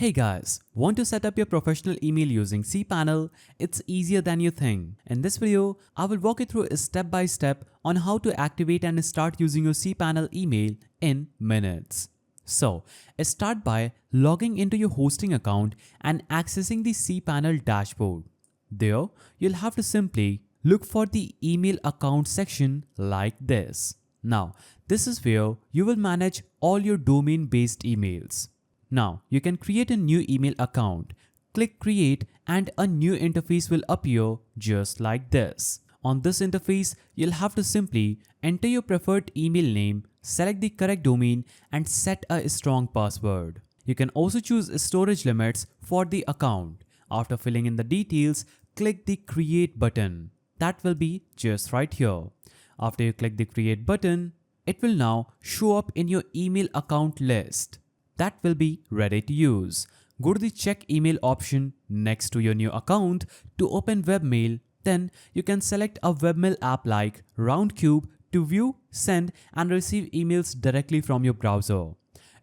Hey guys, want to set up your professional email using cPanel? It's easier than you think. In this video, I will walk you through a step by step on how to activate and start using your cPanel email in minutes. So, start by logging into your hosting account and accessing the cPanel dashboard. There, you'll have to simply look for the email account section like this. Now, this is where you will manage all your domain-based emails. Now, you can create a new email account. Click create and a new interface will appear just like this. On this interface, you'll have to simply enter your preferred email name, select the correct domain and set a strong password. You can also choose storage limits for the account. After filling in the details, click the create button. That will be just right here. After you click the create button, it will now show up in your email account list. That will be ready to use. Go to the check email option next to your new account to open Webmail. Then you can select a Webmail app like Roundcube to view, send and receive emails directly from your browser.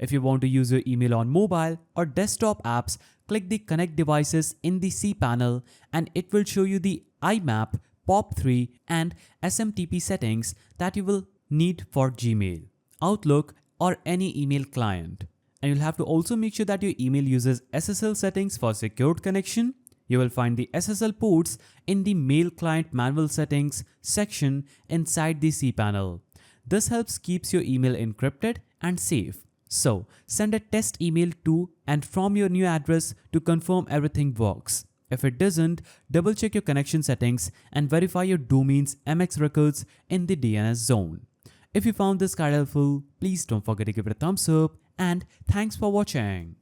If you want to use your email on mobile or desktop apps, click the connect devices in the cPanel and it will show you the IMAP, POP3 and SMTP settings that you will need for Gmail, Outlook or any email client. And you'll have to also make sure that your email uses SSL settings for secured connection. You will find the SSL ports in the mail client manual settings section inside the cPanel. This helps keeps your email encrypted and safe. So send a test email to and from your new address to confirm everything works. If it doesn't, double check your connection settings and verify your domain's MX records in the DNS zone. If you found this guide helpful, please don't forget to give it a thumbs up and thanks for watching.